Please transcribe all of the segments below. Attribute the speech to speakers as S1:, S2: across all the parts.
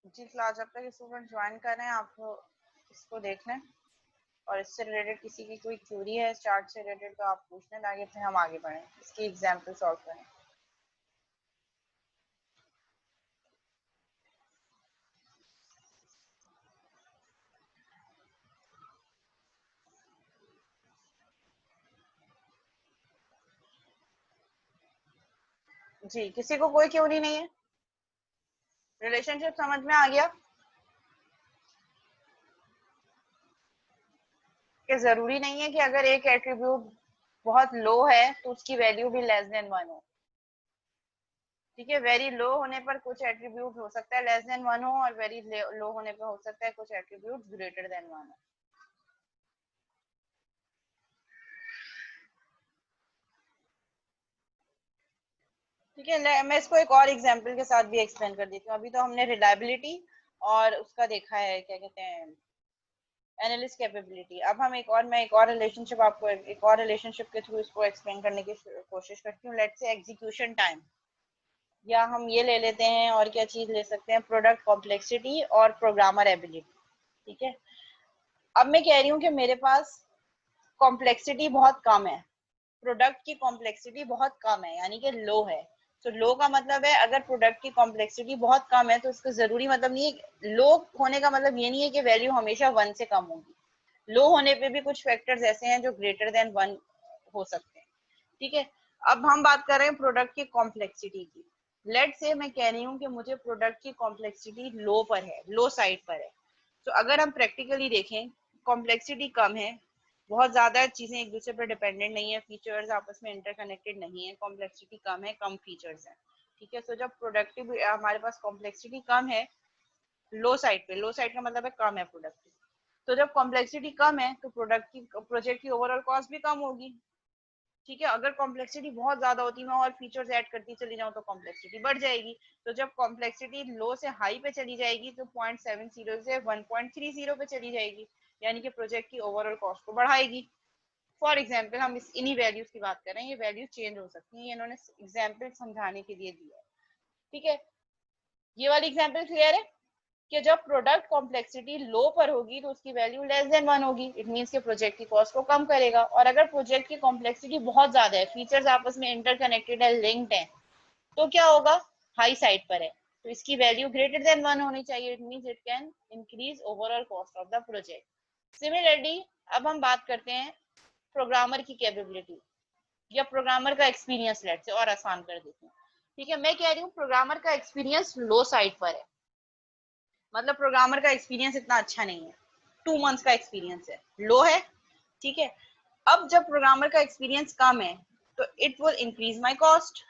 S1: जी class जब तक student join कर रहे हैं आप इसको देख लें, और इससे रिलेटेड किसी की कोई क्यूरी है चार्ट से रिलेटेड तो आप पूछ लें, ताकि फिर हम आगे बढ़ें, इसकी एग्जाम्पल सॉल्व करें। जी किसी को कोई क्यूरी नहीं है? रिलेशनशिप समझ में आ गया कि जरूरी नहीं है कि अगर एक एट्रीब्यूट बहुत लो है तो उसकी वैल्यू भी लेस देन 1 हो। ठीक है, वेरी लो होने पर कुछ एट्रीब्यूट हो सकता है लेस देन 1 हो, और वेरी लो होने पर हो सकता है कुछ एट्रीब्यूट ग्रेटर देन 1 हो। ठीक है, मैं इसको एक और एग्जांपल के साथ भी एक्सप्लेन कर देती हूँ। अभी तो हमने रिलायबिलिटी और उसका देखा है, क्या कहते हैं, एनालिस्ट कैपेबिलिटी। अब हम मैं एक और रिलेशनशिप आपको एक और रिलेशनशिप के थ्रू इसको एक्सप्लेन करने की कोशिश करती हूँ। लेट्स से एग्जीक्यूशन टाइम, या हम ये ले लेते हैं, और क्या चीज ले सकते हैं, प्रोडक्ट कॉम्प्लेक्सिटी और प्रोग्रामर एबिलिटी। ठीक है, अब मैं कह रही हूँ कि मेरे पास कॉम्प्लेक्सिटी बहुत कम है, प्रोडक्ट की कॉम्प्लेक्सिटी बहुत कम है, यानी कि लो है। तो लो का मतलब है अगर प्रोडक्ट की कॉम्प्लेक्सिटी बहुत कम है तो इसका जरूरी मतलब नहीं है, लो होने का मतलब ये नहीं है कि वैल्यू हमेशा 1 से कम होगी। लो होने पे भी कुछ फैक्टर्स ऐसे हैं जो ग्रेटर देन 1 हो सकते हैं। ठीक है, अब हम बात कर रहे हैं प्रोडक्ट की कॉम्प्लेक्सिटी की। लेट से मैं कह रही हूँ कि मुझे प्रोडक्ट की कॉम्प्लेक्सिटी लो पर है, लो साइड पर है। तो अगर हम प्रैक्टिकली देखें, कॉम्प्लेक्सिटी कम है, बहुत ज्यादा चीजें एक दूसरे पर डिपेंडेंट नहीं है, फीचर्स आपस में इंटरकनेक्टेड नहीं है, कॉम्प्लेक्सिटी कम है, कम फीचर्स है। ठीक है, तो जब प्रोडक्टिव हमारे पास कॉम्प्लेक्सिटी कम है, लो साइड पे, लो साइड का मतलब है कम है प्रोडक्टिव, तो जब कॉम्प्लेक्सिटी कम है तो प्रोजेक्ट की ओवरऑल कॉस्ट भी कम होगी। ठीक है, अगर कॉम्प्लेक्सिटी बहुत ज्यादा होती मैं और फीचर्स ऐड करती चली जाऊं तो कॉम्प्लेक्सिटी बढ़ जाएगी। तो जब कॉम्प्लेक्सिटी लो से हाई पे चली जाएगी तो 0.70 से 1.30 पे चली जाएगी, यानी कि प्रोजेक्ट की ओवरऑल कॉस्ट को बढ़ाएगी। फॉर एग्जाम्पल हम इन्हीं वैल्यूज की बात कर रहे हैं, ये वैल्यूज चेंज हो सकती हैं, ये इन्होंने एग्जाम्पल समझाने के लिए दिया है। ठीक है, ये वाली एग्जाम्पल क्लियर है कि जब प्रोडक्ट कॉम्प्लेक्सिटी लो पर होगी तो उसकी वैल्यू लेस देन 1 होगी, इट मींस के प्रोजेक्ट की कॉस्ट को कम करेगा। और अगर प्रोजेक्ट की कॉम्प्लेक्सिटी बहुत ज्यादा है, फीचर्स आपस में इंटरकनेक्टेड है, लिंक्ड है, तो क्या होगा, हाई साइड पर है, तो इसकी वैल्यू ग्रेटर देन 1 होनी चाहिए, it means it can increase overall cost of the project. Similarly अब हम बात करते हैं प्रोग्रामर की कैपेबिलिटी या प्रोग्रामर का एक्सपीरियंस, लेट से और आसान कर देते हैं। ठीक है, मैं कह रही हूँ प्रोग्रामर का एक्सपीरियंस लो साइड पर है, मतलब प्रोग्रामर का एक्सपीरियंस इतना अच्छा नहीं है, 2 मंथ्स का एक्सपीरियंस है, लो है। ठीक है, अब जब प्रोग्रामर का एक्सपीरियंस कम है तो it will increase my cost,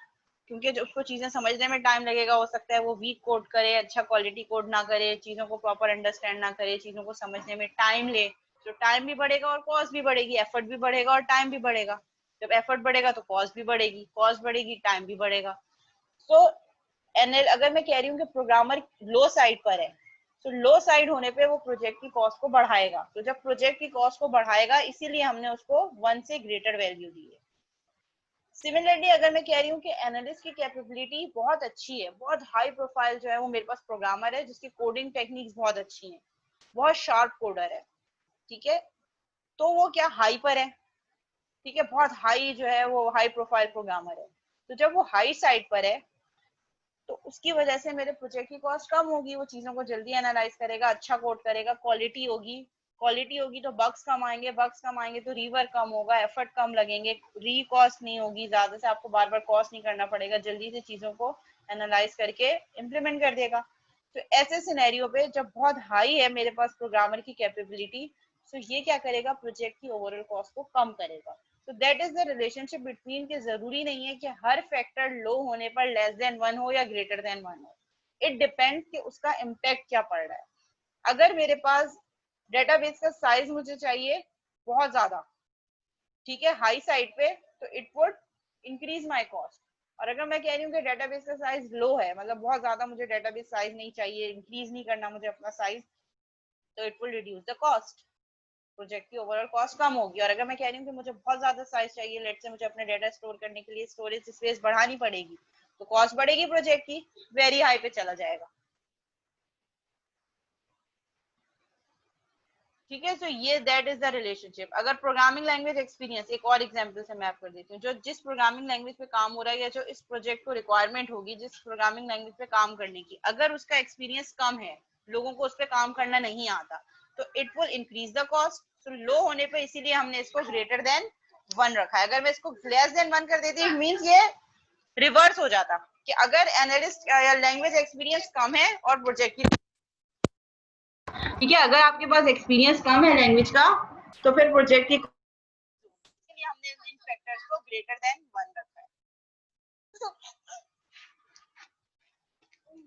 S1: क्योंकि जो उसको चीजें समझने में टाइम लगेगा, हो सकता है वो वीक कोड करे, अच्छा क्वालिटी कोड ना करे, चीजों को प्रॉपर अंडरस्टैंड ना करे, चीजों को समझने में टाइम ले, तो टाइम भी बढ़ेगा और कॉस्ट भी बढ़ेगी, एफर्ट भी बढ़ेगा और टाइम भी बढ़ेगा। जब एफर्ट बढ़ेगा तो कॉस्ट भी बढ़ेगी, कॉस्ट बढ़ेगी टाइम भी बढ़ेगा। तो एनएल अगर मैं कह रही हूँ कि प्रोग्रामर लो साइड पर है, तो लो साइड होने पे वो प्रोजेक्ट की कॉस्ट को बढ़ाएगा, तो जब प्रोजेक्ट की कॉस्ट को बढ़ाएगा इसीलिए हमने उसको 1 से ग्रेटर वैल्यू दी है। सिमिलरली अगर मैं कह रही हूँ कि एनालिस्ट की कैपेबिलिटी बहुत अच्छी है, बहुत हाई प्रोफाइल जो है वो मेरे पास प्रोग्रामर है जिसकी कोडिंग टेक्निक्स बहुत अच्छी हैं, बहुत शार्प कोडर है। ठीक है, तो वो क्या हाई पर है। ठीक है, बहुत हाई जो है वो हाई प्रोफाइल प्रोग्रामर है, तो जब वो हाई साइड पर है तो उसकी वजह से मेरे प्रोजेक्ट की कॉस्ट कम होगी, वो चीजों को जल्दी एनालाइज करेगा, अच्छा कोड करेगा, क्वालिटी होगी तो बग्स कम आएंगे, बग्स कम आएंगे तो रीवर्क कम होगा, एफर्ट कम लगेंगे, री कॉस्ट नहीं होगी, ज्यादा से आपको बार बार कॉस्ट नहीं करना पड़ेगा, जल्दी से चीजों को एनालाइज करके इम्प्लीमेंट कर देगा। तो ऐसे सिनेरियो पे जब बहुत हाई है मेरे पास प्रोग्रामर की कैपेबिलिटी, तो ये क्या करेगा, प्रोजेक्ट की ओवरऑल कॉस्ट को कम करेगा। तो that is the relationship between, के जरूरी नहीं है कि हर फैक्टर लो होने पर लेस देन 1 हो या ग्रेटर देन 1 हो, इट डिपेंड कि उसका इम्पैक्ट क्या पड़ रहा है। अगर मेरे पास डेटाबेस का साइज मुझे चाहिए बहुत ज्यादा, ठीक है, हाई साइड पे, तो it would increase my cost. और अगर मैं कह रही हूँ कि डेटाबेस का साइज लो है, मतलब बहुत ज्यादा मुझे डेटाबेस साइज नहीं चाहिए, इंक्रीज नहीं करना मुझे अपना साइज, तो it will reduce the cost, project की ओवरऑल कॉस्ट कम होगी। और अगर मैं कह रही हूँ कि मुझे बहुत ज्यादा साइज चाहिए, लेट से मुझे अपने डेटा स्टोर करने के लिए स्टोरेज स्पेस बढ़ानी पड़ेगी, तो कॉस्ट बढ़ेगी प्रोजेक्ट की, वेरी हाई पे चला जाएगा। ठीक है। तो ये दैट इज द रिलेशनशिप। अगर प्रोग्रामिंग लैंग्वेज एक्सपीरियंस, एक और एग्जांपल से मैं आपको देती हूँ, जो जिस प्रोग्रामिंग लैंग्वेज पे काम हो रहा है या जो इस प्रोजेक्ट को रिक्वायरमेंट होगी जिस प्रोग्रामिंग लैंग्वेज पे काम करने की, अगर उसका एक्सपीरियंस कम है, लोगों को उस पर काम करना नहीं आता, तो it will increase the cost. तो लो होने पर इसीलिए हमने इसको ग्रेटर देन 1 रखा है। अगर मैं इसको लेस देन 1 कर देती मीन्स ये रिवर्स हो जाता कि अगर एनालिस्ट या लैंग्वेज एक्सपीरियंस कम है और प्रोजेक्ट की, ठीक है, अगर आपके पास एक्सपीरियंस कम है लैंग्वेज का, तो फिर प्रोजेक्ट की, इसलिए हमने इन फैक्टर्स को ग्रेटर देन 1 रखा है।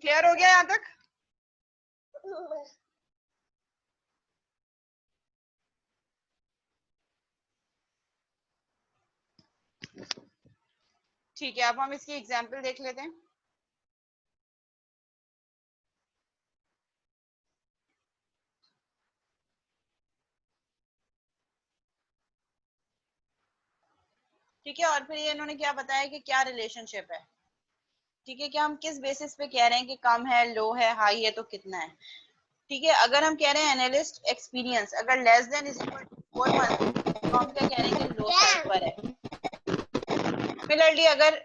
S1: क्लियर हो गया यहाँ तक? ठीक है, अब हम इसकी एग्जांपल देख लेते हैं। ठीक है, और फिर ये इन्होंने क्या बताया कि क्या रिलेशनशिप है। ठीक है, कि हम किस बेसिस पे कह रहे हैं कि कम है, लो है, हाई है, तो कितना है। ठीक है, अगर हम कह रहे हैं एनालिस्ट एक्सपीरियंस अगर less than is equal to 4 month, तो हम क्या कह रहे हैं कि लो साइड पर है। सिमिलरली अगर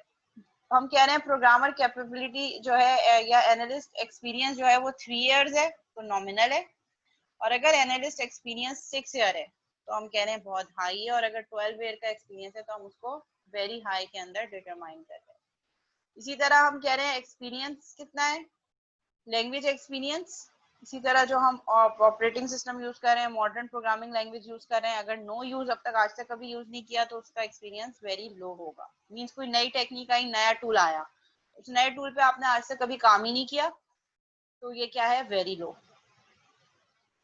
S1: हम कह रहे हैं प्रोग्रामर कैपेबिलिटी जो है या एनालिस्ट एक्सपीरियंस जो है वो 3 इयर्स है, तो नॉमिनल है। और अगर एनालिस्ट एक्सपीरियंस 6 ईयर है, तो हम कह रहे हैं बहुत हाई है। और अगर 12 ईयर का एक्सपीरियंस है, तो हम उसको वेरी हाई के अंदर डिटरमाइन कर रहे हैं। इसी तरह हम कह रहे हैं एक्सपीरियंस कितना है, लैंग्वेज एक्सपीरियंस। इसी तरह जो हम ऑपरेटिंग सिस्टम यूज कर रहे हैं, मॉडर्न प्रोग्रामिंग लैंग्वेज यूज कर रहे हैं, अगर नो यूज अब तक आज तक कभी यूज नहीं किया, तो उसका एक्सपीरियंस वेरी लो होगा। मींस कोई नई टेक्निक आई, नया टूल आया, उस नए टूल पे आपने आज तक कभी काम ही नहीं किया, तो ये क्या है, वेरी लो।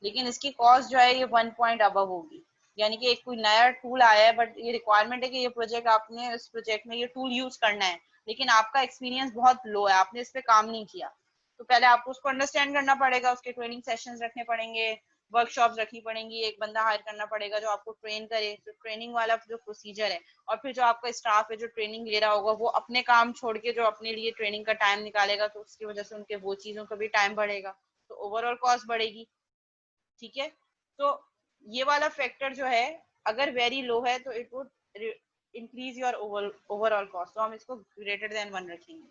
S1: लेकिन इसकी कॉस्ट जो है ये 1 पॉइंट अबव होगी। यानी कि एक कोई नया टूल आया है, बट ये रिक्वायरमेंट है कि ये प्रोजेक्ट आपने इस प्रोजेक्ट में ये टूल यूज करना है, लेकिन आपका एक्सपीरियंस बहुत लो है, आपने इस पे काम नहीं किया, तो पहले आपको उसको अंडरस्टैंड करना पड़ेगा, उसके ट्रेनिंग सेशंस रखने पड़ेंगे, वर्कशॉप्स रखनी पड़ेंगी, एक बंदा हायर करना पड़ेगा जो आपको ट्रेन करे, तो ट्रेनिंग वाला जो प्रोसीजर है। और फिर जो आपका स्टाफ है जो ट्रेनिंग ले रहा होगा, वो अपने काम छोड़ के जो अपने लिए ट्रेनिंग का टाइम निकालेगा, तो उसकी वजह से उनके वो चीजों का भी टाइम बढ़ेगा, तो ओवरऑल कॉस्ट बढ़ेगी। ठीक है, तो ये वाला फैक्टर जो है अगर वेरी लो है, तो it would increase your overall cost, तो हम इसको ग्रेटर देन 1 रखेंगे।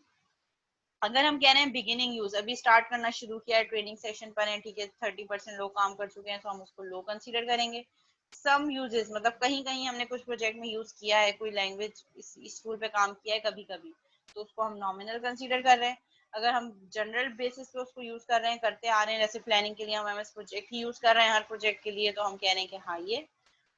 S1: अगर हम कह रहे हैं बिगिनिंग यूज, अभी स्टार्ट करना शुरू किया है, ट्रेनिंग सेशन पर है, ठीक है, 30% लोग काम कर चुके हैं, तो हम उसको लो कंसीडर करेंगे। सम यूजेस मतलब कहीं कहीं हमने कुछ प्रोजेक्ट में यूज किया है, कोई लैंग्वेज इस टूल पे काम किया है कभी कभी, तो उसको हम नॉमिनल कंसीडर कर रहे हैं। अगर हम जनरल बेसिस पे उसको यूज कर रहे हैं, करते आ रहे हैं, जैसे प्लानिंग के लिए हम एमएस प्रोजेक्ट ही यूज कर रहे हैं हर प्रोजेक्ट के लिए, तो हम कह रहे हैं कि हाँ ये।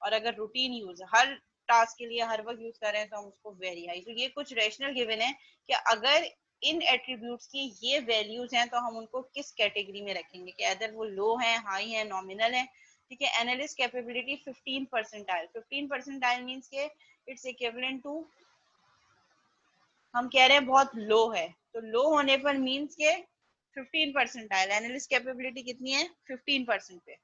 S1: और अगर रूटीन यूज हर टास्क के लिए हर वक्त यूज कर रहे हैं, तो हम उसको वेरी हाई। तो ये कुछ रेशनल गिवन है कि अगर इन एट्रीब्यूट्स की ये वैल्यूज हैं, तो हम उनको किस कैटेगरी में रखेंगे, कि अदर वो लो है, हाई है, नॉमिनल है। ठीक है, analyst capability 15 percentile, 15 percentile means के इट्स इक्विवेलेंट टू, हम कह रहे हैं बहुत लो है, तो लो होने पर मीन्स के 15 परसेंटाइल, एनालिस्ट कैपेबिलिटी कितनी है, 15% पे।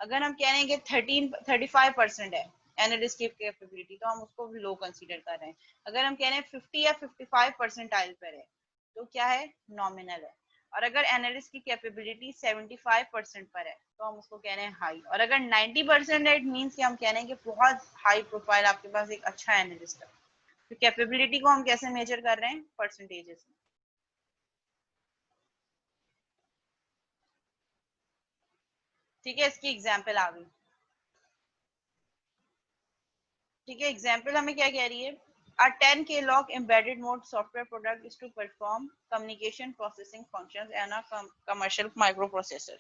S1: अगर हम कह रहे हैं कि 35% है एनालिस्ट की कैपेबिलिटी, तो हम उसको लो कंसीडर कर रहे हैं। अगर हम कह रहे हैं 50 या 55 परसेंटाइल पर है, तो क्या है, नॉमिनल है। और अगर एनालिस्ट की कैपेबिलिटी 75% पर है, तो हम उसको कह रहे हैं हाई। और अगर 90% है, इट मीन्स कि हम कह रहे हैं कि बहुत हाई प्रोफाइल, आपके पास एक अच्छा एनालिस्ट है। तो कैपेबिलिटी को हम कैसे मेजर कर रहे हैं, परसेंटेजेस में। ठीक है, इसकी एग्जाम्पल आ गई। ठीक है, एग्जाम्पल हमें क्या कह रही है, a 10K log embedded mode software product is to perform communication processing functions and a commercial microprocessor।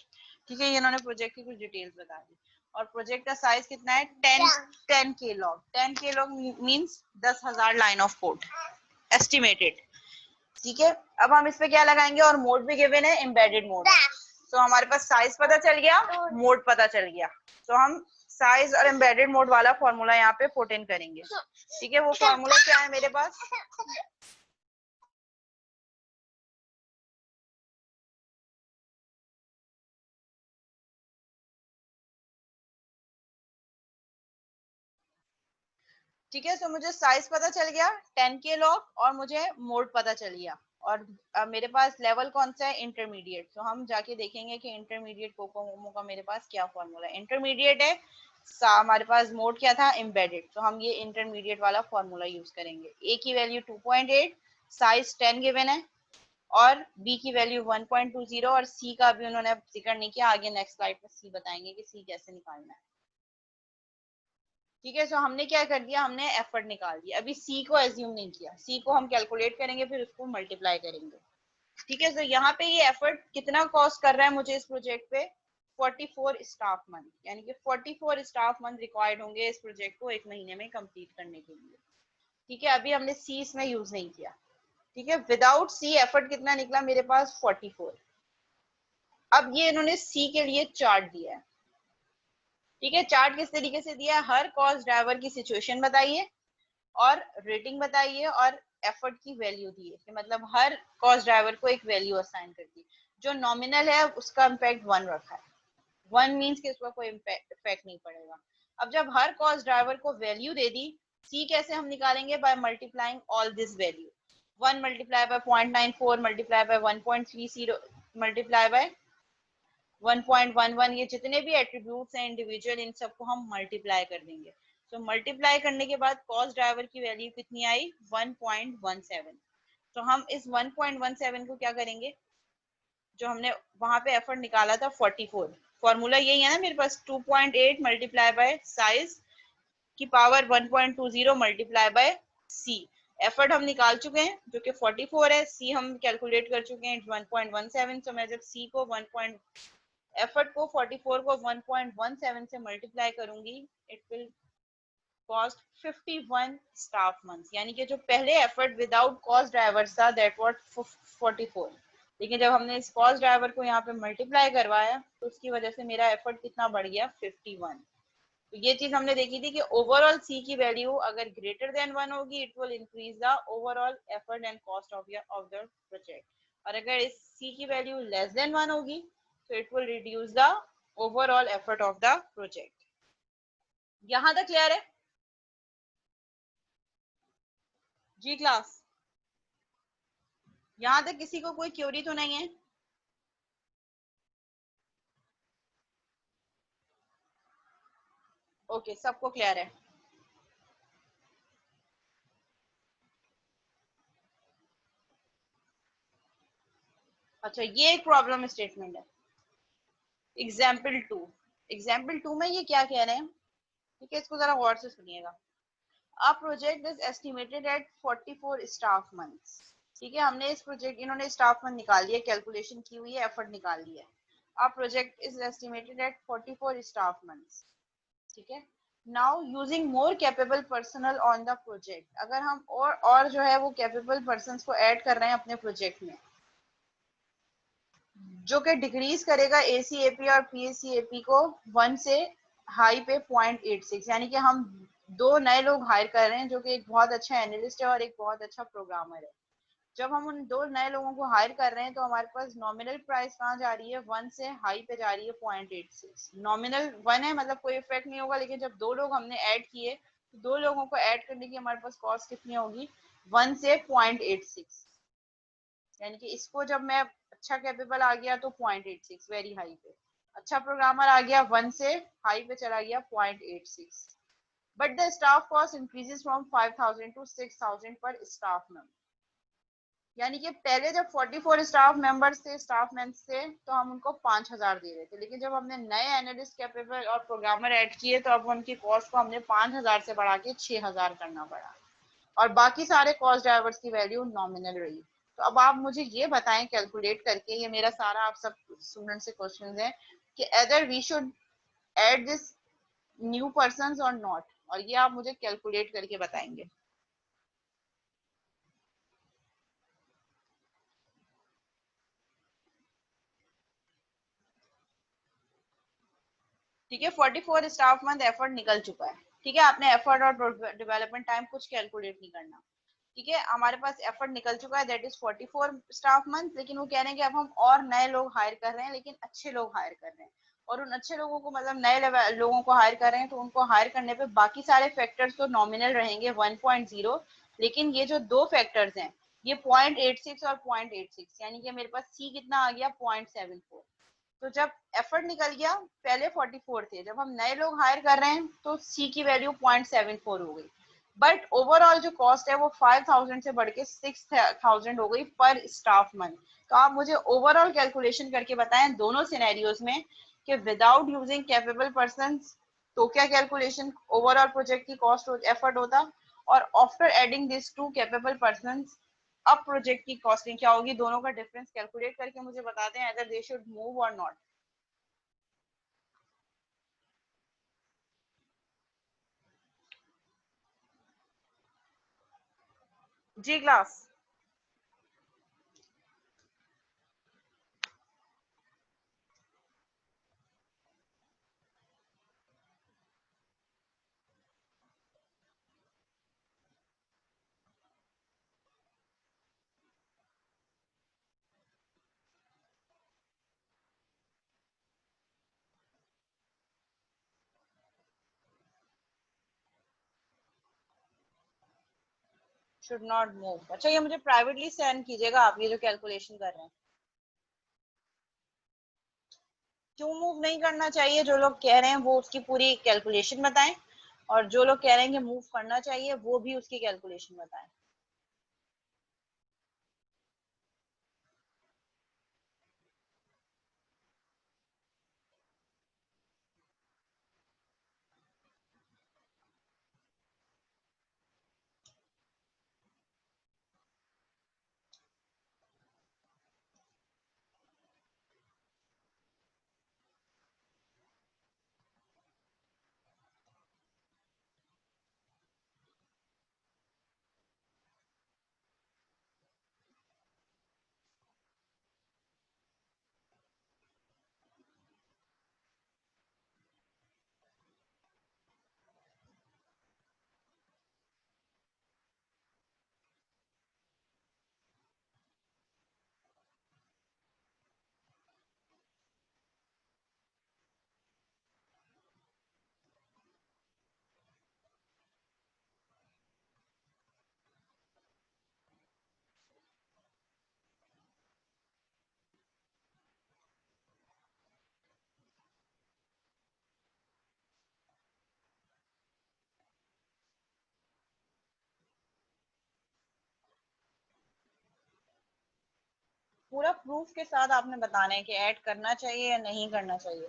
S1: ठीक है, ये इन्होंने प्रोजेक्ट की कुछ डिटेल्स बता दी। और प्रोजेक्ट का साइज कितना है, 10K log, 10K log means 10,000 line of code estimated. ठीक है, अब हम इस पे क्या लगाएंगे, और मोड भी गिवन है एम्बेडेड मोड। तो हमारे पास साइज पता चल गया, मोड पता चल गया, तो हम साइज और एम्बेडेड मोड वाला फॉर्मूला यहाँ पे पुट इन करेंगे। ठीक है, वो फॉर्मूला क्या है मेरे पास, ठीक है, तो मुझे साइज पता चल गया 10K लॉग, और मुझे मोड पता चल गया और मेरे पास लेवल कौन सा है, इंटरमीडिएट। तो हम जाके देखेंगे कि इंटरमीडिएट कोकोमो का मेरे पास क्या फॉर्मूला है। इंटरमीडिएट है, हमारे पास मोड क्या था, एम्बेडेड, तो हम ये इंटरमीडिएट वाला फॉर्मूला यूज करेंगे। ए की वैल्यू 2.8, साइज 10 गिवन है, और बी की वैल्यू 1.20, और सी का भी उन्होंने जिक्र नहीं किया, आगे नेक्स्ट स्लाइड में सी बताएंगे कि सी कैसे निकालना है। ठीक है, सो हमने क्या कर दिया, हमने एफर्ट निकाल दिया। अभी सी को एज्यूम नहीं किया, सी को हम कैलकुलेट करेंगे, फिर उसको मल्टीप्लाई करेंगे। ठीक है, सो यहाँ पे ये एफर्ट कितना कॉस्ट कर रहा है मुझे इस प्रोजेक्ट पे, 44 स्टाफ मंथ, यानी कि 44 स्टाफ मंथ रिक्वायर्ड होंगे इस प्रोजेक्ट को एक महीने में कंप्लीट करने के लिए। ठीक है, अभी हमने सी इसमें यूज नहीं किया। ठीक है, विदाउट सी एफर्ट कितना निकला मेरे पास, 44। अब ये इन्होंने सी के लिए चार्ट दिया है। ठीक है, चार्ट किस तरीके से दिया है, हर कॉस्ट ड्राइवर की सिचुएशन बताइए और रेटिंग बताइए और एफर्ट की वैल्यू दी है, कि मतलब हर कॉस्ट ड्राइवर को एक वैल्यू असाइन कर दी। जो नॉमिनल है उसका इम्पैक्ट 1 रखा है। 1 मीन्स कि उसका कोई इफेक्ट नहीं पड़ेगा। अब जब हर कॉस्ट ड्राइवर को वैल्यू दे दी, सी कैसे हम निकालेंगे, by multiplying all this value. 1 multiply by 0.94 multiply by 1.30 multiply by 1.11, ये जितने भी एट्रीब्यूट्स हैं इंडिविजुअल, इन सबको हम मल्टीप्लाई कर देंगे। तो मल्टीप्लाई करने के बाद कॉस्ट ड्राइवर की वैल्यू कितनी आई, 1.17। तो हम इस 1.17 को क्या करेंगे, जो हमने वहां पे एफर्ट निकाला था 44, फॉर्मूला यही है ना मेरे पास, 2.8 मल्टीप्लाई बाय साइज की power 1.20 multiply by C. Effort हम निकाल चुके हैं जो कि 44 है, सी हम कैलकुलेट कर चुके हैं 1.17। तो मैं जब सी को 1. एफर्ट को 44 को 1.17 से मल्टीप्लाई करूंगी, it will cost 51 staff months, यानी कि जो पहले एफर्ट विदाउट कॉस्ट ड्राइवर था दैट वाज 44, लेकिन जब हमने इस कॉस्ट ड्राइवर को यहाँ पे मल्टीप्लाई करवाया तो उसकी वजह से मेरा एफर्ट कितना बढ़ गया, 51। तो ये चीज हमने देखी थी कि ओवरऑल सी की वैल्यू अगर ग्रेटर देन 1 होगी, it will increase the overall effort and cost of the project, और अगर इस सी की वैल्यू लेस देन 1 होगी तो it will reduce the overall effort of the project. यहां तक क्लियर है जी क्लास? यहां तक किसी को कोई क्यूरी तो नहीं है? ओके, सबको क्लियर है। अच्छा, ये एक प्रॉब्लम स्टेटमेंट है, एग्जाम्पल टू। एग्जाम्पल टू में ये क्या कह रहे हैं, ठीक है, इसको जरा गौर से सुनिएगा। A project is estimated at 44 staff months। ठीक है, हमने इस प्रोजेक्ट, इन्होंने स्टाफ मंथ निकाल दिया, कैलकुलेशन की हुई है, एफर्ट निकाल दिया है। A project is estimated at 44 staff months। ठीक है, now using more capable personal on the project, अगर हम और जो है वो कैपेबल पर्सन को ऐड कर रहे हैं अपने प्रोजेक्ट में, जो कि डिक्रीज करेगा एसीएपी और पीएसीएपी को 1 से हाई पे 0.86, यानी कि हम 2 नए लोग हायर कर रहे हैं जो कि एक बहुत अच्छा एनालिस्ट है और एक बहुत अच्छा प्रोग्रामर है। जब हम उन 2 नए लोगों को हायर कर रहे हैं तो हमारे पास नॉमिनल प्राइस कहाँ जा रही है, 1 से हाई पे जा रही है 0.86। नॉमिनल 1 है, मतलब कोई इफेक्ट नहीं होगा, लेकिन जब 2 लोग हमने ऐड किए तो 2 लोगों को ऐड करने की हमारे पास कॉस्ट कितनी होगी, 1 से 0.86, यानी कि इसको जब मैं अच्छा कैपेबल आ गया तो 0.86 वेरी हाई पे, अच्छा प्रोग्रामर आ गया 1 से हाई पे चला गया 0.86। But the staff cost increases from 5000 to 6000 पर स्टाफ मेंबर, यानी कि पहले जब 44 स्टाफ मेंबर्स थे, स्टाफ मेंबर्स थे, तो हम उनको 5000 दे रहे थे, लेकिन जब हमने नए एनालिस्ट कैपेबल और प्रोग्रामर ऐड किए तो अब उनकी कॉस्ट को हमने 5000 से बढ़ा के 6000 करना पड़ा, और बाकी सारे कॉस्ट ड्राइवर्स की वैल्यू नॉमिनल रही। तो अब आप मुझे ये बताएं कैलकुलेट करके, ये मेरा सारा आप सब स्टूडेंट से क्वेश्चन है कि whether we should add this new person और नॉट, और ये आप मुझे कैलकुलेट करके बताएंगे। ठीक है, 44 स्टाफ मंथ एफर्ट निकल चुका है। ठीक है, आपने एफर्ट और डेवलपमेंट टाइम कुछ कैलकुलेट नहीं करना। ठीक है, हमारे पास एफर्ट निकल चुका है, दैट इज 44 स्टाफ मंथ, लेकिन वो कह रहे हैं कि अब हम और नए लोग हायर कर रहे हैं, लेकिन अच्छे लोग हायर कर रहे हैं, और उन अच्छे लोगों को मतलब नए लोगों को हायर कर रहे हैं, तो उनको हायर करने पे बाकी सारे फैक्टर्स तो नॉमिनल रहेंगे 1.0, लेकिन ये जो 2 फैक्टर्स हैं, ये 0.86 और 0.86, यानी कि मेरे पास सी कितना आ गया, 0.74। तो जब एफर्ट निकल गया, पहले 44 थे, जब हम नए लोग हायर कर रहे हैं तो सी की वैल्यू 0.74 हो गई। बट ओवरऑल जो कॉस्ट है वो 5000 से बढ़ के 6000 हो गई पर स्टाफ मंथ। तो आप मुझे ओवरऑल कैलकुलेशन करके बताएं दोनों सिनेरियोज में कि विदाउट यूजिंग कैपेबल पर्सन तो क्या कैलकुलेशन ओवरऑल प्रोजेक्ट की कॉस्ट एफर्ट होता, और after adding this to capable person अब प्रोजेक्ट की कॉस्टिंग क्या होगी। दोनों का डिफरेंस कैलकुलेट करके मुझे बताते हैं अगर दे शुड मूव और नॉट। जी क्लास। शुड नॉट मूव, अच्छा ये मुझे प्राइवेटली सेंड कीजिएगा आप ये जो कैलकुलेशन कर रहे हैं। क्यों मूव नहीं करना चाहिए, जो लोग कह रहे हैं वो उसकी पूरी कैलकुलेशन बताएं, और जो लोग कह रहे हैं कि मूव करना चाहिए वो भी उसकी कैलकुलेशन बताएं। पूरा प्रूफ के साथ आपने बताना है कि ऐड करना चाहिए या नहीं करना चाहिए।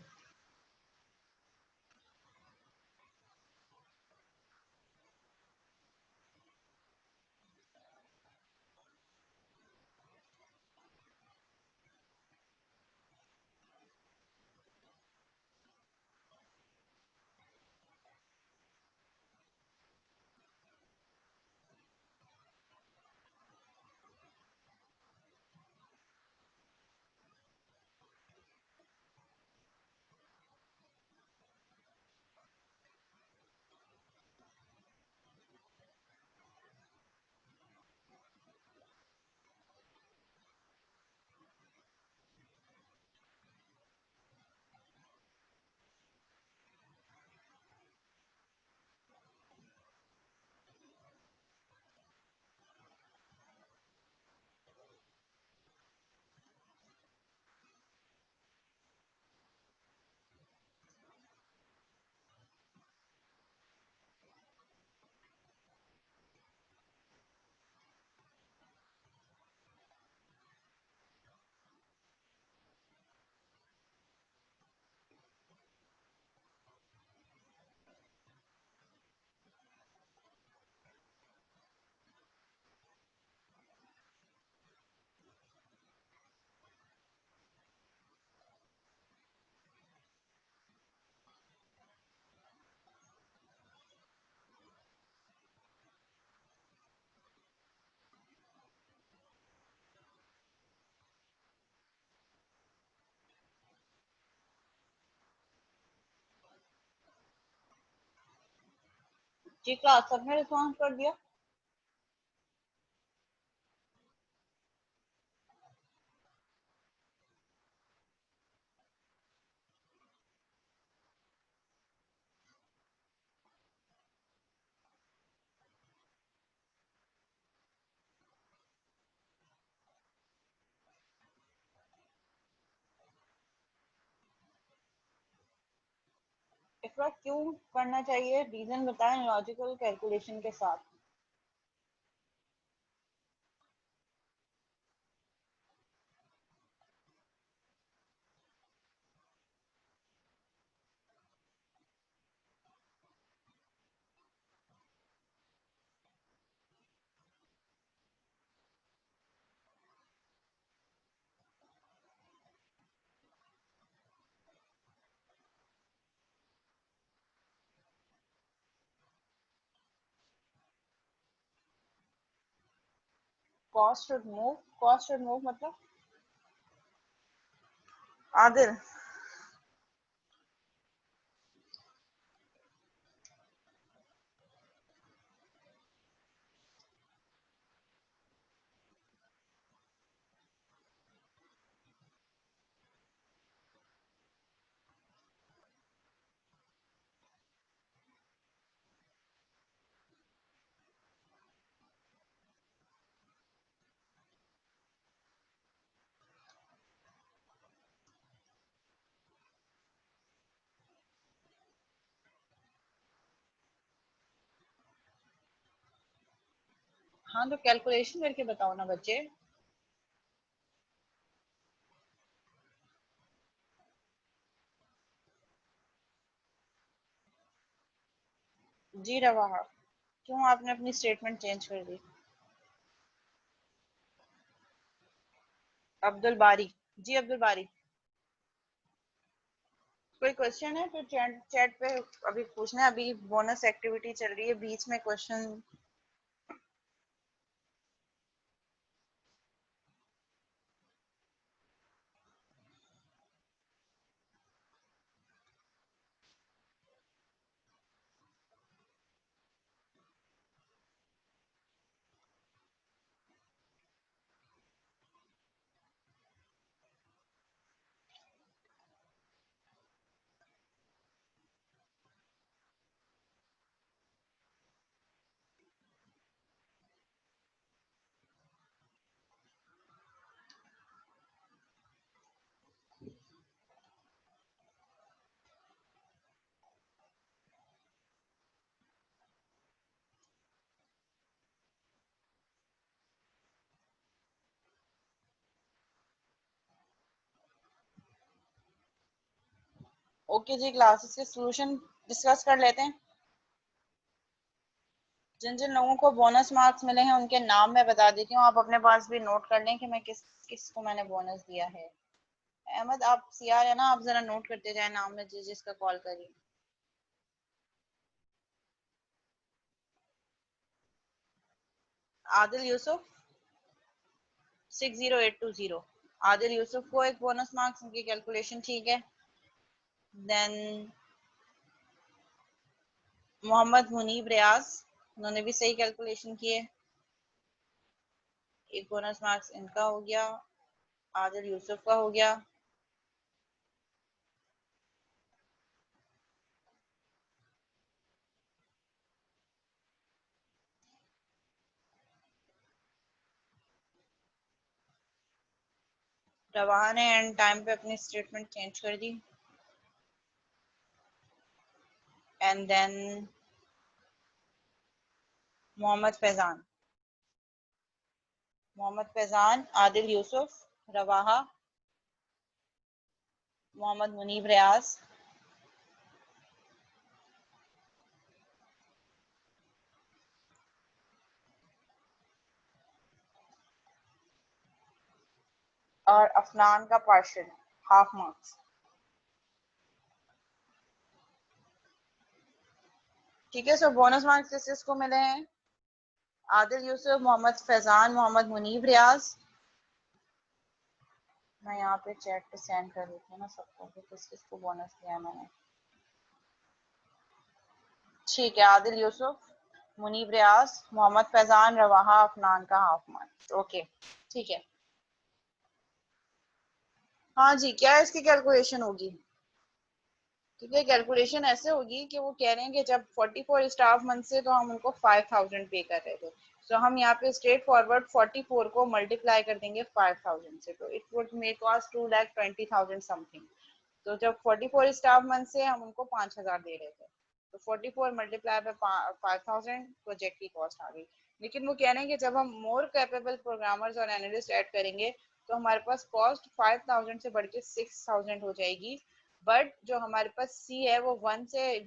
S1: जी क्लास, सबने रिस्पॉन्स कर दिया। इफ्रा क्यों करना चाहिए, रीजन बताएं लॉजिकल कैलकुलेशन के साथ। कॉस्ट शुड मूव मतलब आदिल। हाँ तो कैलकुलेशन करके बताओ ना बच्चे। जी रवा, क्यों आपने अपनी स्टेटमेंट चेंज कर दी? अब्दुल बारी। जी अब्दुल बारी, कोई क्वेश्चन है तो चैट चैट पे अभी पूछना है, अभी बोनस एक्टिविटी चल रही है, बीच में क्वेश्चन। ओके जी, क्लासेस के सॉल्यूशन डिस्कस कर लेते हैं। जिन जिन लोगों को बोनस मार्क्स मिले हैं उनके नाम मैं बता देती हूँ, आप अपने पास भी नोट कर लें कि मैं किस किस को मैंने बोनस दिया है। अहमद आप सीआर है ना, आप जरा नोट करते जाए नाम में जिसका कॉल करिए। आदिल यूसुफ 60820। आदिल यूसुफ को एक बोनस मार्क्स, उनकी कैलकुलेशन ठीक है। देन मोहम्मद मुनीब रियाज, उन्होंने भी सही कैलकुलेशन की है, एक बोनस मार्क्स इनका हो गया। आदिल यूसुफ का हो गया। रवाहा ने एंड टाइम पे अपनी स्टेटमेंट चेंज कर दी। एंड देन मोहम्मद फैजान, आदिल यूसुफ, रवाहा, मोहम्मद मुनीब रियाज, और अफनान का पार्शियल हाफ मार्क्स। ठीक है, सो बोनस मार्क्स किस किसको मिले हैं? आदिल यूसुफ, मोहम्मद फैजान, मोहम्मद मुनीब रियाज। मैं यहाँ पे चैट पे सेंड कर देती हूँ ना सबको कि किस किस को बोनस दिया है मैंने। ठीक है, आदिल यूसुफ, मुनीब रियाज, मोहम्मद फैजान, रवाहा, अफनान का हाफ मार्क्स। ओके ठीक है। हाँ जी, क्या इसकी कैलकुलेशन होगी? ठीक है, कैलकुलेशन ऐसे होगी कि वो कह रहे हैं कि जब 44 स्टाफ मंथ से तो हम उनको 5000 पे कर रहे थे, तो हम यहाँ पे स्ट्रेट फॉरवर्ड 44 को मल्टीप्लाई कर देंगे 5000 से, तो it would make us 2,20,000 something. तो जब 44 स्टाफ मंथ से हम उनको 5000 दे रहे थे, तो 44 मल्टीप्लाई बाय 5000 प्रोजेक्ट की कॉस्ट आ गई। लेकिन वो कह रहे हैं कि जब हम मोर कैपेबल प्रोग्रामर्स और एनालिस्ट ऐड करेंगे तो हमारे पास कॉस्ट 5000 से बढ़ के 6000 हो जाएगी, बट जो हमारे पास सी है वो 1 से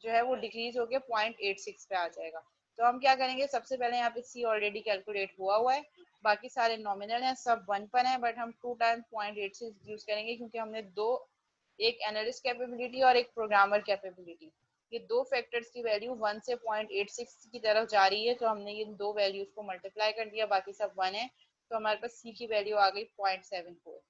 S1: जो है वो डिक्रीज होके 0.86 पे आ जाएगा। तो हम क्या करेंगे, सबसे पहले यहाँ पे सी ऑलरेडी कैलकुलेट हुआ है, बाकी सारे नॉमिनल हैं, सब 1 पर हैं, बट हम 2 टाइम्स 0.86 यूज करेंगे क्योंकि हमने दो, एक एनालिस्ट कैपेबिलिटी और एक प्रोग्रामर कैपेबिलिटी, ये दो फैक्टर्स की वैल्यू 1 से 0.86 की तरफ जा रही है, तो हमने ये दो वैल्यूज को मल्टीप्लाई कर दिया, बाकी सब 1 है, तो हमारे पास सी की वैल्यू आ गई 0.74।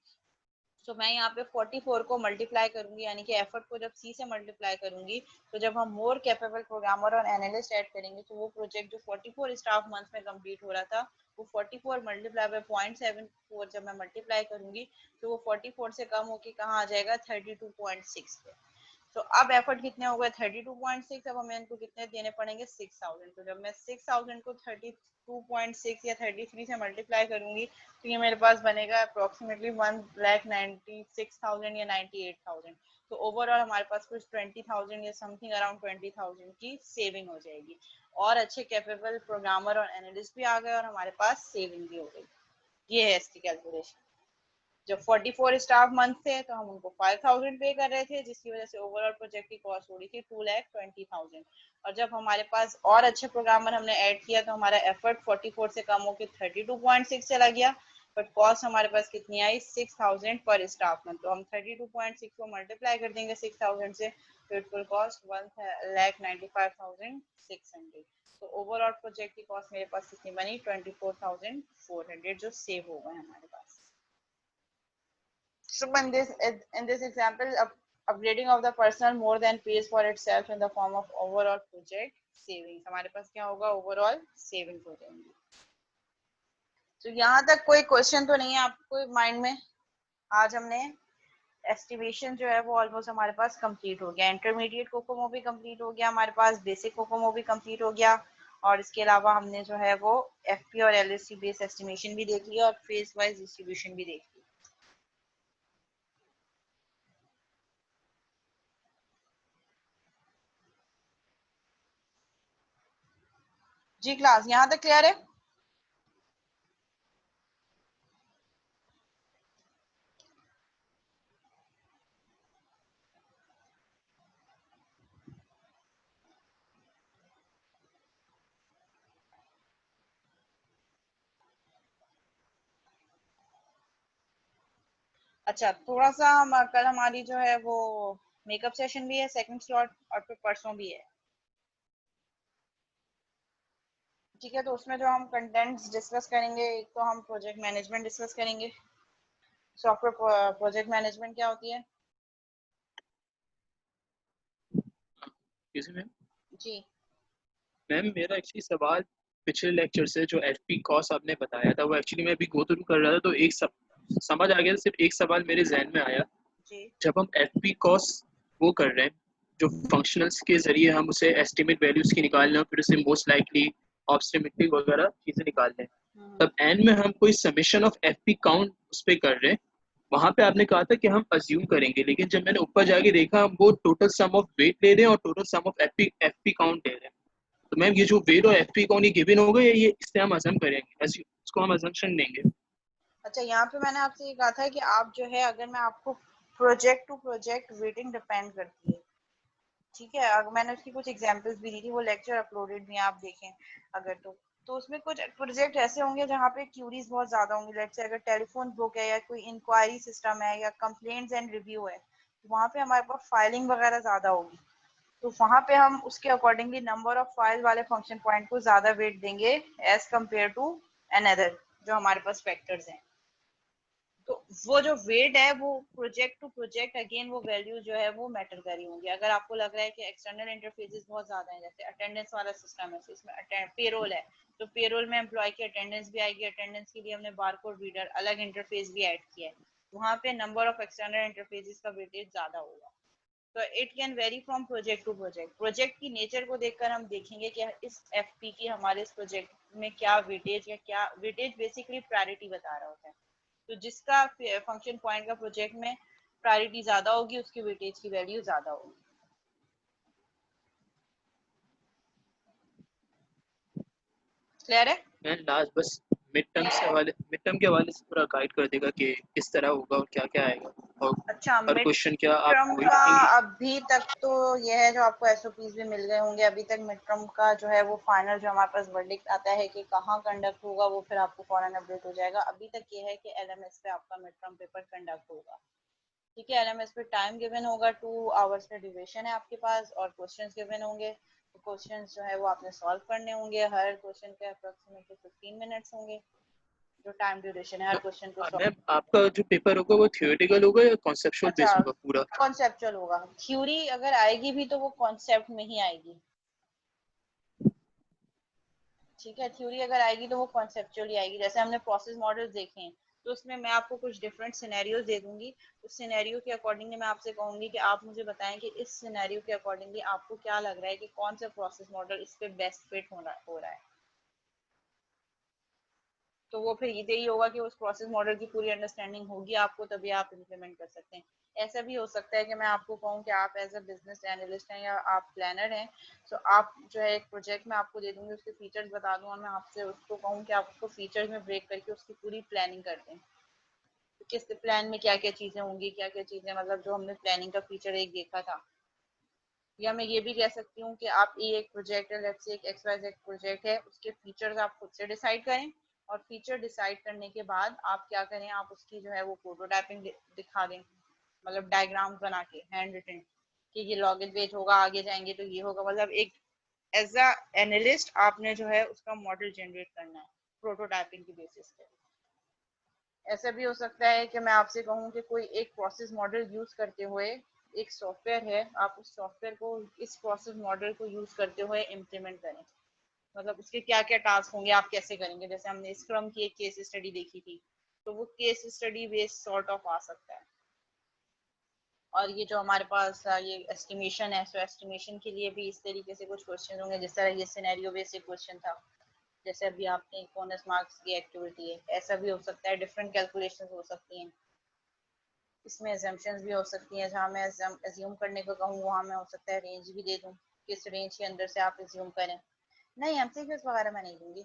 S1: तो मैं यहाँ पे 44 को मल्टीप्लाई करूंगी, यानी कि एफर्ट को जब सी से मल्टीप्लाई करूंगी, तो जब हम मोर कैपेबल प्रोग्रामर और एनालिस्ट ऐड करेंगे तो वो प्रोजेक्ट जो 44 स्टाफ मंथ में कंप्लीट हो रहा था, वो 44 मल्टीप्लाई बाय 0.74 जब मैं मल्टीप्लाई करूंगी तो वो 44 से कम होके कहाँ आ जाएगा, 32.6 पे। तो अब एफर्ट कितने हो गए, 32.6। अब हमें इनको कितने देने पड़ेंगे, 6000। तो जब मैं 6000 को 32.6 या 33 से मल्टीप्लाई करूंगी तो ये मेरे पास बनेगा अप्रोक्सीमेटली 1,96,000 या 98,000। तो ओवरऑल हमारे पास कुछ 20,000 या समथिंग अराउंड 20,000 की सेविंग हो जाएगी, और अच्छे कैपेबल प्रोग्रामर और एनालिस्ट भी आ गए और हमारे पास सेविंग भी हो गई। ये है इसकी कैलकुलेशन। जब 44 स्टाफ मंथ थे तो हम उनको 5000 पे कर रहे थे, जिसकी वजह से ओवरऑल प्रोजेक्ट की कॉस्ट हो रही थी 2,20,000। और जब हमारे पास और अच्छे प्रोग्रामर हमने ऐड किया तो हमारा एफर्ट 44 से कम होकर 32.6 चला गया, बट कॉस्ट हमारे पास कितनी आई, 6000 पर स्टाफ मंथ। तो हम 32.6 को मल्टीप्लाई कर देंगे 6000 से, तो इट विल कॉस्ट 1,95,600। तो ओवरऑल प्रोजेक्ट की कॉस्ट मेरे पास कितनी बनी, 24,400 जो सेव हो गए हमारे पास। So in this example, upgrading of the personnel more than pays for itself in the form of overall project savings। हमारे पास क्या होगा, overall savings हो जाएंगी। तो यहाँ तक कोई क्वेश्चन तो नहीं है आपको माइंड में? आज हमने एस्टिमेशन जो है वो ऑलमोस्ट हमारे पास कंप्लीट हो गया, इंटरमीडिएट कोकोमो भी कंप्लीट हो गया हमारे पास, बेसिक कोकोमो भी कंप्लीट हो गया, और इसके अलावा हमने जो है वो एफपी और एलएसटी बेस्ड एस्टिमेशन भी देख लिया और फेज वाइज डिस्ट्रीब्यूशन भी देख लिया। जी क्लास यहाँ तक क्लियर है? अच्छा, थोड़ा सा हम कल हमारी जो है वो मेकअप सेशन भी है, सेकंड स्लॉट, और फिर परसों भी है। ठीक है, तो उसमें जो हम कंटेंट्स डिस्कस करेंगे, एक तो हम प्रोजेक्ट मैनेजमेंट डिस्कस करेंगे। सॉफ्टवेयर प्रोजेक्ट मैनेजमेंट क्या होती है?
S2: किसी में
S1: जी
S2: मैम, मेरा एक्चुअली सवाल पिछले लेक्चर से जो एफपी कॉस्ट आपने बताया था वो एक्चुअली मैं अभी गो थ्रू कर रहा था, तो एक समझ आ गया था। सिर्फ एक सवाल मेरे जहन में आया,
S1: जी
S2: जब हम एफपी कॉस्ट वो कर रहे हैं जो फंक्शनल्स के जरिए हम उसे एस्टिमेट वैल्यूज की निकाल रहे हैं, फिर उसे मोस्ट लाइकली ऑब्स्टिमेटिक वगैरह चीजें निकाल रहे हैं, तब एंड में हम कोई समेशन ऑफ एफपी काउंट उस पर कर रहे हैं। वहां पे आपने कहा था कि हम अज्यूम करेंगे, लेकिन जब मैंने ऊपर जाके देखा हम वो टोटल सम ऑफ वेट ले रहे हैं और total sum of FP count ले रहे हैं। तो मैम ये जो वेट और एफपी काउंट ये गिवन हो गए, ये इससे हम अजम करेंगे, इसको हम अजम्पशन देंगे।
S1: अच्छा, यहाँ पे मैंने आपसे ये कहा था कि आप जो है, अगर मैं आपको project to project weighting depend करती है, ठीक है, अगर मैंने उसकी कुछ एग्जांपल्स भी दी थी, वो लेक्चर अपलोडेड भी आप देखें अगर, तो उसमें कुछ प्रोजेक्ट ऐसे होंगे जहाँ पे क्यूरीज बहुत ज्यादा होंगी। लेट्स से अगर टेलीफोन बुक है या कोई इंक्वायरी सिस्टम है या कंप्लेंट्स एंड रिव्यू है, तो वहाँ पे हमारे पास फाइलिंग वगैरह ज्यादा होगी, तो वहाँ पे हम उसके अकॉर्डिंगली नंबर ऑफ फाइल वाले फंक्शन पॉइंट को ज्यादा वेट देंगे एज कम्पेयर टू अनदर जो हमारे पास फैक्टर्स हैं। तो वो जो वेट है वो प्रोजेक्ट टू प्रोजेक्ट अगेन वो वैल्यू जो है वो मैटर कर रही होंगी। अगर आपको लग रहा है कि एक्सटर्नल इंटरफेसेस बहुत ज्यादा हैं, जैसे अटेंडेंस वाला सिस्टम है, इसमें पेरोल है, तो पेरोल में एम्प्लॉय की अटेंडेंस भी आएगी, अटेंडेंस के लिए हमने बारकोड रीडर अलग इंटरफेस भी ऐड किया है, वहाँ पे नंबर ऑफ एक्सटर्नल इंटरफेसेस का वेटेज ज्यादा होगा। तो it can vary from project to project. Project की नेचर को देखकर हम देखेंगे कि इस एफपी की हमारे इस प्रोजेक्ट में क्या वेटेज या क्या वेटेज बेसिकली प्रायोरिटी बता रहा होता है। तो जिसका फंक्शन पॉइंट का प्रोजेक्ट में प्रायोरिटी ज्यादा होगी उसकी वेटेज की वैल्यू ज्यादा होगी। क्लियर है?
S2: मैं लास्ट बस मिड टर्म के हवाले से पूरा गाइड कर देगा कि किस तरह होगा और क्या क्या आएगा, और
S1: अच्छा,
S2: हर
S1: मिड
S2: क्वेश्चन क्या आप
S1: टर्म
S2: वही
S1: का
S2: देंगे।
S1: अभी तक तो यह है, जो आपको एसओपीज भी मिल गए होंगे अभी तक। मिड टर्म का जो है वो फाइनल जो हमारे पास वर्डिक्ट आता है कि कहाँ कंडक्ट होगा, वो फिर आपको फौरन अपडेट हो जाएगा। अभी तक ये है कि एलएमएस पे आपका मिड टर्म पेपर कंडक्ट होगा। ठीक है, एलएमएस पे टाइम गिवन होगा, 2 आवर्स का ड्यूरेशन है आपके पास, और क्वेश्चंस गिवन होंगे। तो क्वेश्चंस जो है वो आपने सॉल्व करने होंगे। हर क्वेश्चन के अप्रोक्सीमेटली 15 मिनट्स होंगे जो टाइम ड्यूरेशन है हर क्वेश्चन को सॉल्व।
S2: मैम आपका जो पेपर होगा वो थियोरेटिकल होगा या कॉन्सेप्चुअल
S1: अच्छा,
S2: बेस होगा पूरा?
S1: कॉन्सेप्चुअल होगा। थ्योरी अगर आएगी भी तो वो कॉन्सेप्ट में ही आएगी। ठीक है, थ्योरी अगर आएगी तो वो कॉन्सेप्चुअली आएगी। जैसे हमने प्रोसेस मॉडल्स देखे हैं, तो उसमें मैं आपको कुछ डिफरेंट सिनेरियोज दे दूंगी। उस सिनेरियो के अकॉर्डिंगली मैं आपसे कहूंगी कि आप मुझे बताएं कि इस सिनेरियो के अकॉर्डिंगली आपको क्या लग रहा है कि कौन सा प्रोसेस मॉडल इस पे बेस्ट फिट हो रहा है। तो वो फिर यही होगा कि उस प्रोसेस मॉडल की पूरी अंडरस्टैंडिंग होगी आपको, तभी आप इम्प्लीमेंट कर सकते हैं। ऐसा भी हो सकता है कि मैं आपको कहूँ कि आप एज अ बिजनेस एनालिस्ट हैं या आप प्लानर हैं, तो आप जो है एक प्रोजेक्ट में आपको दे दूंगी, उसके फीचर्स बता दूंगा, मैं आपसे उसको कहूँ कि आप उसको फीचर्स में ब्रेक करके उसकी पूरी प्लानिंग कर दें। किस प्लान में क्या क्या चीजें होंगी, क्या क्या चीजें, मतलब जो हमने प्लानिंग का फीचर एक देखा था। या मैं ये भी कह सकती हूँ कि आप ये एक प्रोजेक्ट है, लेट्स से एक XYZ प्रोजेक्ट है, उसके फीचर्स आप खुद से डिसाइड करें, और फीचर डिसाइड करने के बाद आप क्या करें, आप उसकी जो है वो प्रोटोटाइपिंग दिखा दें, मतलब डायग्राम बना के हैंड रिटन कि ये लॉगिन पेज होगा, आगे जाएंगे तो ये होगा। मतलब एक एज अ एनालिस्ट आपने जो है उसका मॉडल जनरेट करना है प्रोटोटाइपिंग की बेसिस पे। ऐसा भी हो सकता है कि मैं आपसे कहूँ कि कोई एक प्रोसेस मॉडल यूज करते हुए, एक सॉफ्टवेयर है, आप उस सॉफ्टवेयर को इस प्रोसेस मॉडल को यूज करते हुए इम्प्लीमेंट करें। मतलब उसके क्या क्या टास्क होंगे, आप कैसे करेंगे। जैसे हमने स्क्रम की एक केस स्टडी देखी थी, तो वो case study based sort of आ सकता है। और ये जो हमारे पास ये एस्टिमेशन है, सो एस्टिमेशन के लिए भी इस तरीके से कुछ क्वेश्चन होंगे, जिस तरह ये सिनेरियो बेस्ड क्वेश्चन था। जैसे अभी आपने बोनस मार्क्स की एक्टिविटी है, ऐसा भी हो सकता है, डिफरेंट कैलकुलेशंस हो सकती हैं। इसमें एजम्पशंस भी हो सकती हैं, जहाँ मैं एज्यूम करने को कहूँ वहाँ मैं हो सकता है रेंज भी दे दूँ, किस रेंज के अंदर से आप एज्यूम करें। नहीं, एमसीक्यूज वगैरह मैं नहीं दूंगी।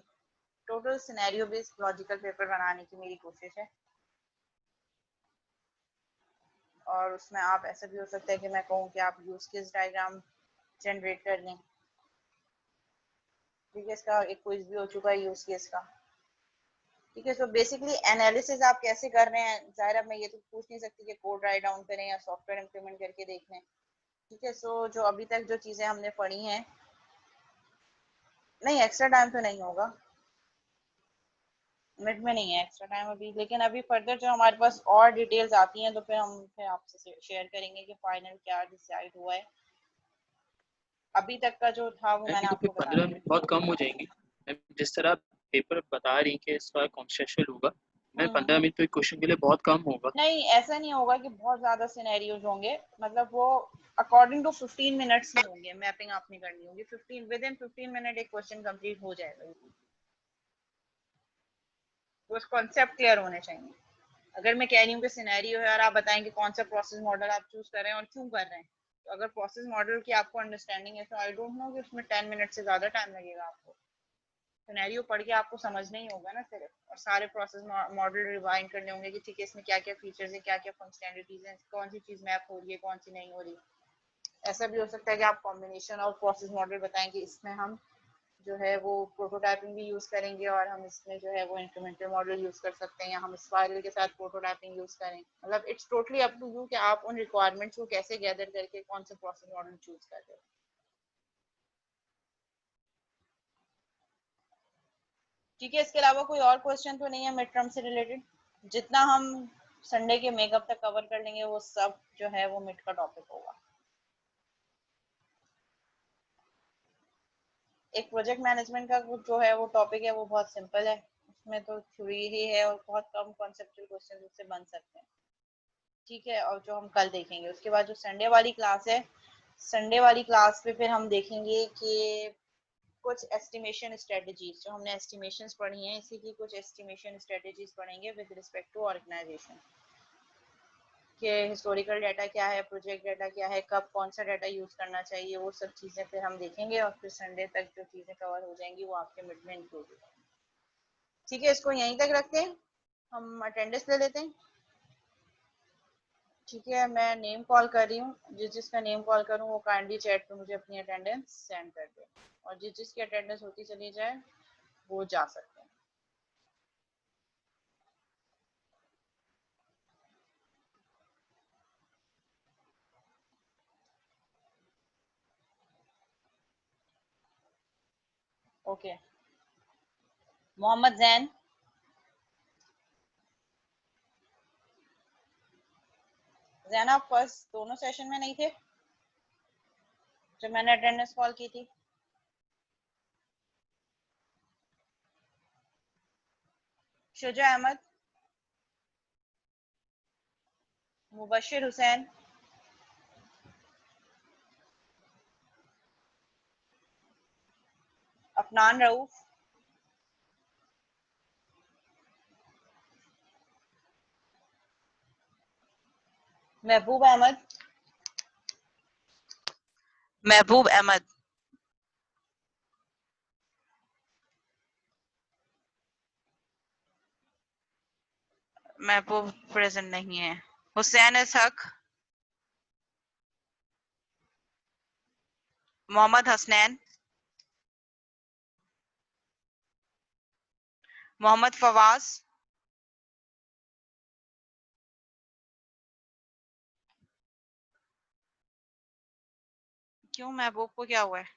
S1: Total scenario based logical paper बनाने की मेरी कोशिश है। और उसमें आप ऐसा भी हो सकता है कि मैं कहूँ कि आप यूज केस डायग्राम जनरेट कर लें। ठीक है, इसका एक क्विज भी हो चुका है यूज केस का। ठीक है, सो बेसिकली एनालिसिस आप कैसे कर रहे हैं, जाहिर है मैं ये तो पूछ नहीं सकती कि कोड राइट डाउन करें या सॉफ्टवेयर इम्प्लीमेंट करके देख लें। ठीक है, सो जो अभी तक जो चीजें हमने पढ़ी हैं, नहीं एक्स्ट्रा टाइम तो नहीं होगा, मिड में नहीं है एक्स्ट्रा टाइम अभी, लेकिन अभी फर्दर जो हमारे पास और डिटेल्स आती हैं तो फिर आपसे शेयर करेंगे कि फाइनल क्या डिसाइड हुआ है। अभी तक का जो था वो
S2: मैम
S1: मैंने
S2: ये तो फिर
S1: आपको बता
S2: 15
S1: दिया।
S2: मिनट बहुत कम हो जाएंगी। मैम जिस तरह पेपर बता रही कि इसका कॉन्सेप्चुअल होगा, मैम 15
S1: हम्म।
S2: मिनट तो एक क्वेश्चन के लिए बहुत कम होगा।
S1: नहीं, ऐसा नहीं होगा कि बहुत ज्यादा सिनेरियोज होंगे, मतलब वो अकॉर्डिंग टू 15 मिनट्स ही होंगे। मैपिंग आपने करनी होगी 15, विद इन 15 मिनट एक क्वेश्चन कंप्लीट हो जाएगा। बस कॉन्सेप्ट क्लियर होने चाहिए। अगर मैं कह रही हूँ कि सिनेरियो है और आप बताएं कि कौन सा प्रोसेस मॉडल आप चूज कर रहे हैं और क्यों कर रहे हैं, तो अगर प्रोसेस मॉडल की आपको अंडरस्टैंडिंग है तो आई डोंट नो कि उसमें 10 मिनट से ज्यादा टाइम लगेगा आपको। सिनेरियो पढ़ के आपको समझना ही होगा ना सिर्फ, और सारे प्रोसेस मॉडल रिवाइंड करने होंगे कि ठीक है इसमें क्या क्या फीचर्स है, क्या क्या फंक्शनैलिटीज हैं, कौन सी चीज मैप हो रही है, कौन सी नहीं हो रही। ऐसा भी हो सकता है कि आप कॉम्बिनेशन और प्रोसेस मॉडल बताएं कि इसमें हम जो है वो प्रोटोटाइपिंग भी यूज करेंगे, और हम इसमें जो है वो इंक्रीमेंटल मॉडल यूज कर सकते हैं, या हम स्पाइरल के साथ प्रोटोटाइपिंग यूज करें। मतलब it's totally up to you कि आप उन रिक्वायरमेंट्स को कैसे गैदर करके कौन सा प्रोसेस मॉडल चूज कर रहे हो। ठीक है, इसके अलावा कोई और क्वेश्चन तो नहीं है मिड टर्म से रिलेटेड? जितना हम संडे के मेकअप तक कवर कर लेंगे वो सब जो है वो मिड का टॉपिक होगा। एक प्रोजेक्ट मैनेजमेंट का जो है वो टॉपिक है, वो बहुत सिंपल है, उसमें तो थ्योरी ही है और बहुत कम कॉन्सेप्चुअल क्वेश्चन उससे बन सकते हैं। ठीक है, और जो हम कल देखेंगे उसके बाद जो संडे वाली क्लास है, संडे वाली क्लास पे फिर हम देखेंगे कि कुछ एस्टिमेशन स्ट्रेटजीज, जो हमने एस्टिमेशंस पढ़ी हैं इसी की कुछ एस्टिमेशन स्ट्रेटजीज पढ़ेंगे विद रिस्पेक्ट टू ऑर्गेनाइजेशन। कि हिस्टोरिकल डाटा क्या है, प्रोजेक्ट डाटा क्या है, कब कौन सा डाटा यूज करना चाहिए, वो सब चीजें फिर हम देखेंगे और फिर संडे तक जो चीजें कवर हो जाएंगी वो आपके मिड में इंक्लूड हो जाएंगी। ठीक है, इसको यहीं तक रखते हैं, हम अटेंडेंस ले लेते हैं। ठीक है, मैं नेम कॉल कर रही हूँ, जिसका नेम कॉल करूँ वो काइंडली चैट पे मुझे अपनी अटेंडेंस सेंड कर दे, और जिसकी अटेंडेंस होती चली जाए वो जा सकते हैं। ओके, मोहम्मद जैन, जैन आप फर्स्ट दोनों सेशन में नहीं थे जब मैंने अटेंडेंस कॉल की थी? शुजा अहमद, मुबशिर हुसैन, अफनान रऊफ, महबूब अहमद, महबूब अहमद, महबूब प्रेजेंट नहीं है। हुसैन इसहक, मोहम्मद हसनैन, मोहम्मद फवाज, क्यों महबूब को क्या हुआ है?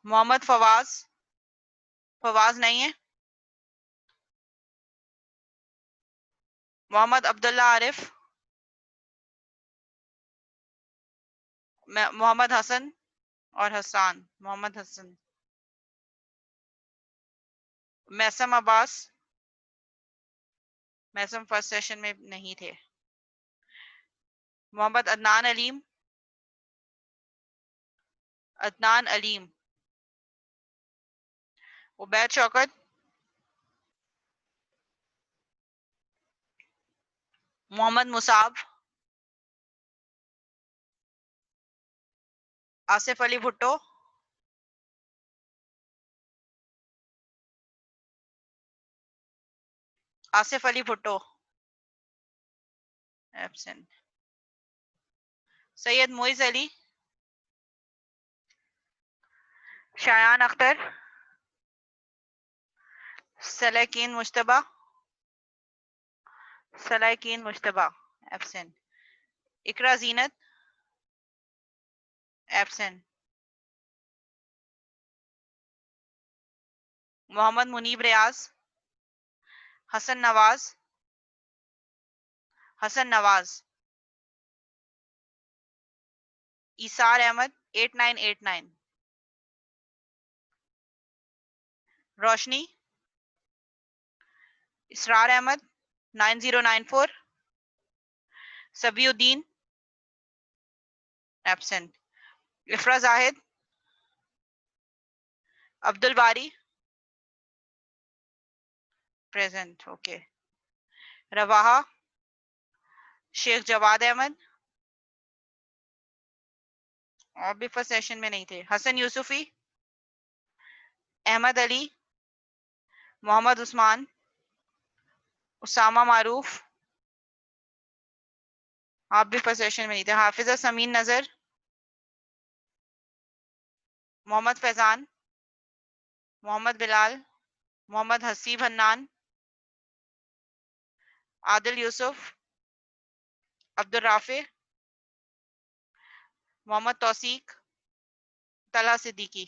S1: मोहम्मद फवाज, फवाज नहीं है। मोहम्मद अब्दुल्ला आरिफ, मोहम्मद हसन और हसान, मोहम्मद हसन, मैसम अब्बास, मैसम फर्स्ट सेशन में नहीं थे। Mohammad Adnan Aleem, Adnan Aleem, Ubaid Shaukat, Mohammad Musab, Asif Ali Bhutto, Asif Ali Bhutto absent, Syed Moiz Ali, Shayan Akhtar, Salakeen Mushtaba, Salakeen Mushtaba absent, Iqra Zeenat absent, Mohammad Muneeb Riyaz, Hasan Nawaz, Hasan Nawaz, Isar Ahmed 8989, Roshni, Israr Ahmed 9094, Sabiuddin absent, Ifra Zahid, Abdul Bari present, okay, Rawaha, Sheikh Jawad Ahmad, और भी फर्स्ट सेशन में नहीं थे। हसन यूसुफी, अहमद अली, मोहम्मद उस्मान, उसामा मारूफ, आप भी फर्स्ट सेशन में नहीं थे। हाफिजा समीन नजर, मोहम्मद फैजान, मोहम्मद बिलाल, मोहम्मद हसीब हन्नान, आदिल यूसुफ, अब्दुल राफे, मोहम्मद तौसीक, तलहा सिद्दीकी।